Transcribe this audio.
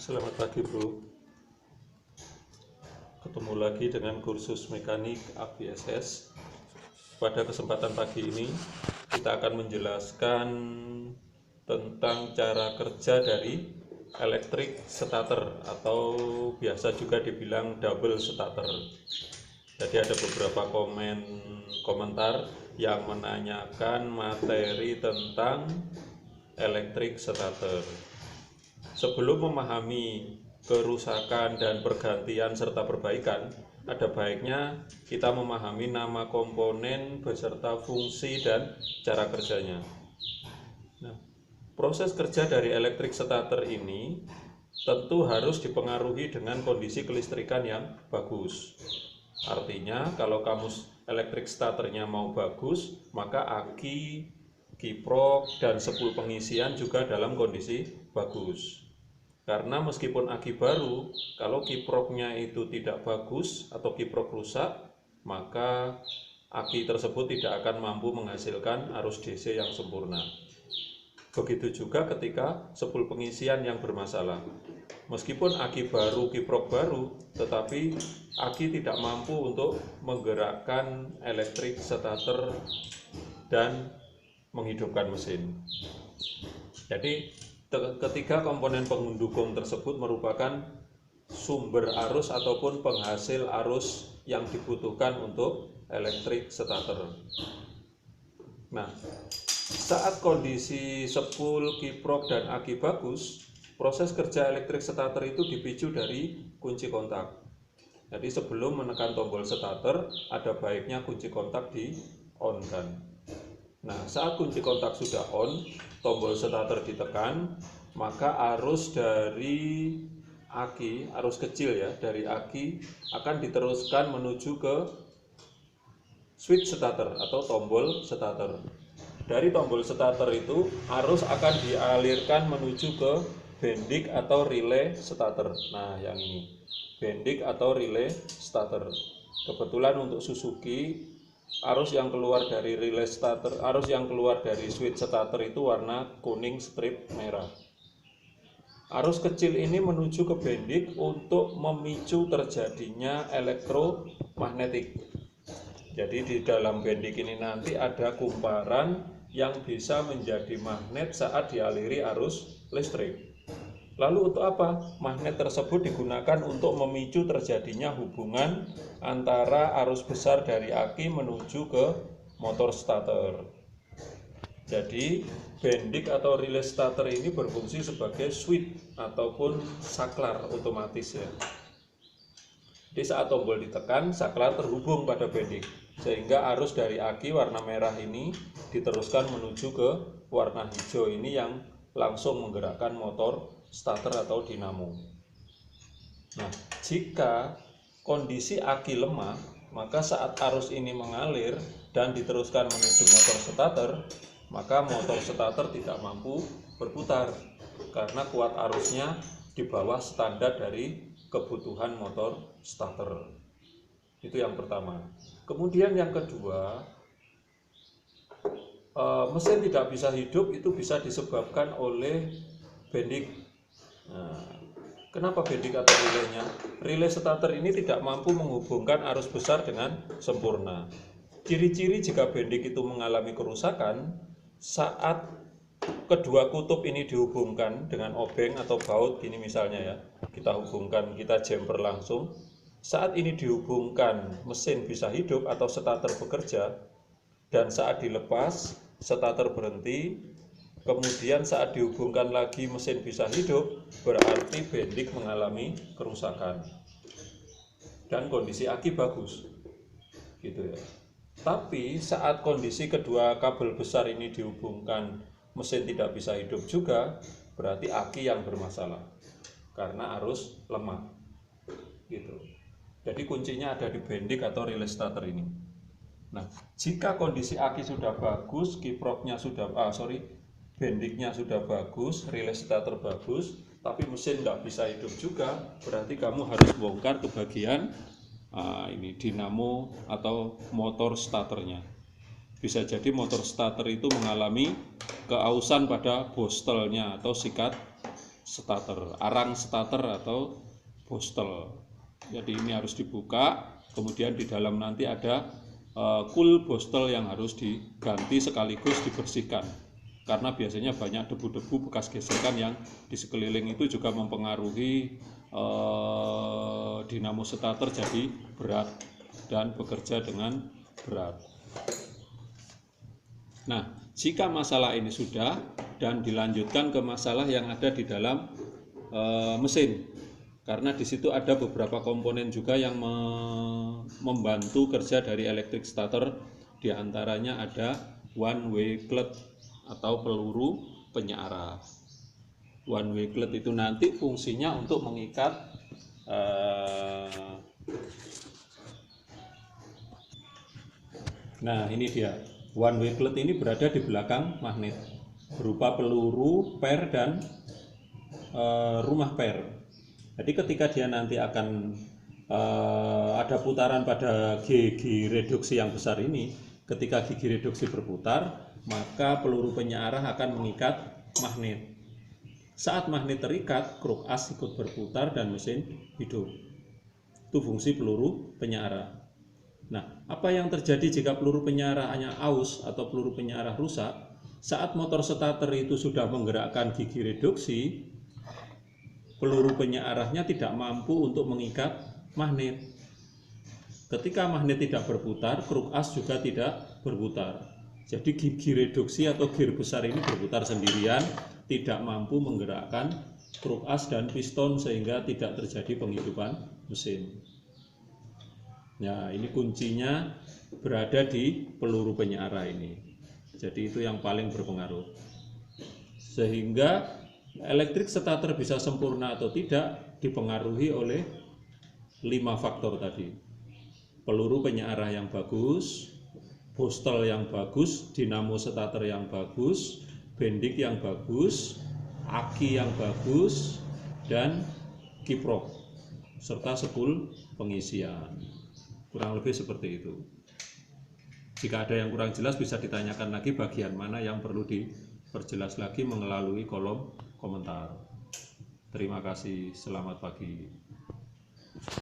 Selamat pagi Bro, ketemu lagi dengan kursus mekanik ABSS. Pada kesempatan pagi ini kita akan menjelaskan tentang cara kerja dari electric starter atau biasa juga dibilang double starter. Jadi ada beberapa komentar yang menanyakan materi tentang electric starter. Sebelum memahami kerusakan dan pergantian serta perbaikan, ada baiknya kita memahami nama komponen beserta fungsi dan cara kerjanya. Nah, proses kerja dari electric starter ini tentu harus dipengaruhi dengan kondisi kelistrikan yang bagus. Artinya, kalau kamu electric starternya mau bagus, maka aki, kiprok, dan sepul pengisian juga dalam kondisi bagus. Karena meskipun aki baru, kalau kiproknya itu tidak bagus atau kiprok rusak, maka aki tersebut tidak akan mampu menghasilkan arus DC yang sempurna. Begitu juga ketika sepul pengisian yang bermasalah. Meskipun aki baru, kiprok baru, tetapi aki tidak mampu untuk menggerakkan electric starter dan menghidupkan mesin. Jadi ketiga komponen pendukung tersebut merupakan sumber arus ataupun penghasil arus yang dibutuhkan untuk electric starter. Nah, saat kondisi sepul, kiprok, dan aki bagus, proses kerja electric starter itu dipicu dari kunci kontak. Jadi sebelum menekan tombol starter, ada baiknya kunci kontak di-on-kan. Nah, saat kunci kontak sudah on, tombol starter ditekan, maka arus dari aki, arus kecil ya, dari aki akan diteruskan menuju ke switch starter atau tombol starter. Dari tombol starter itu, arus akan dialirkan menuju ke bendik atau relay starter. Nah, yang ini, bendik atau relay starter. Kebetulan untuk Suzuki, arus yang keluar dari relay starter, arus yang keluar dari switch starter itu warna kuning strip merah. Arus kecil ini menuju ke bendik untuk memicu terjadinya elektromagnetik. Jadi di dalam bendik ini nanti ada kumparan yang bisa menjadi magnet saat dialiri arus listrik. Lalu untuk apa? Magnet tersebut digunakan untuk memicu terjadinya hubungan antara arus besar dari aki menuju ke motor starter. Jadi bendik atau relay starter ini berfungsi sebagai switch ataupun saklar otomatis ya. Jadi saat tombol ditekan, saklar terhubung pada bendik, sehingga arus dari aki warna merah ini diteruskan menuju ke warna hijau ini yang langsung menggerakkan motor starter atau dinamo. Nah, jika kondisi aki lemah, maka saat arus ini mengalir dan diteruskan menuju motor starter, maka motor starter tidak mampu berputar karena kuat arusnya di bawah standar dari kebutuhan motor starter. Itu yang pertama. Kemudian yang kedua, mesin tidak bisa hidup itu bisa disebabkan oleh bendik. Nah, kenapa bendik atau relaynya? Relay starter ini tidak mampu menghubungkan arus besar dengan sempurna. Ciri-ciri jika bendik itu mengalami kerusakan saat kedua kutub ini dihubungkan dengan obeng atau baut, gini misalnya ya, kita hubungkan, kita jumper langsung. Saat ini dihubungkan, mesin bisa hidup atau starter bekerja, dan saat dilepas, starter berhenti. Kemudian saat dihubungkan lagi mesin bisa hidup, berarti bendik mengalami kerusakan dan kondisi aki bagus gitu ya. Tapi saat kondisi kedua kabel besar ini dihubungkan, mesin tidak bisa hidup juga, berarti aki yang bermasalah karena arus lemah gitu. Jadi kuncinya ada di bendik atau relay starter ini. Nah, jika kondisi aki sudah bagus, kiproknya sudah bendiknya sudah bagus, relay starter bagus, tapi mesin nggak bisa hidup juga, berarti kamu harus bongkar ke bagian ini dinamo atau motor starternya. Bisa jadi motor starter itu mengalami keausan pada bostelnya atau sikat starter, arang starter atau bostel. Jadi ini harus dibuka, kemudian di dalam nanti ada cool bostel yang harus diganti sekaligus dibersihkan. Karena biasanya banyak debu-debu bekas gesekan yang di sekeliling itu juga mempengaruhi dinamo starter jadi berat dan bekerja dengan berat. Nah, jika masalah ini sudah dan dilanjutkan ke masalah yang ada di dalam mesin, karena di situ ada beberapa komponen juga yang membantu kerja dari electric starter, diantaranya ada one way clutch atau peluru penyearah. One way clutch itu nanti fungsinya untuk mengikat nah ini dia, one way clutch ini berada di belakang magnet berupa peluru per dan rumah per. Jadi ketika dia nanti akan ada putaran pada gigi reduksi yang besar ini, ketika gigi reduksi berputar, maka peluru penyearah akan mengikat magnet. Saat magnet terikat, kruk as ikut berputar dan mesin hidup. Itu fungsi peluru penyearah. Nah, apa yang terjadi jika peluru penyearahnya aus atau peluru penyearah rusak? Saat motor starter itu sudah menggerakkan gigi reduksi, peluru penyearahnya tidak mampu untuk mengikat magnet. Ketika magnet tidak berputar, kruk as juga tidak berputar. Jadi gigi reduksi atau gear besar ini berputar sendirian, tidak mampu menggerakkan kruk as dan piston sehingga tidak terjadi penghidupan mesin. Nah, ini kuncinya berada di peluru penyearah ini. Jadi itu yang paling berpengaruh. Sehingga electric starter bisa sempurna atau tidak dipengaruhi oleh 5 faktor tadi. Peluru penyearah yang bagus, bostel yang bagus, dinamo starter yang bagus, bendik yang bagus, aki yang bagus, dan kiprok serta spool pengisian. Kurang lebih seperti itu. Jika ada yang kurang jelas bisa ditanyakan lagi bagian mana yang perlu diperjelas lagi melalui kolom komentar. Terima kasih, selamat pagi.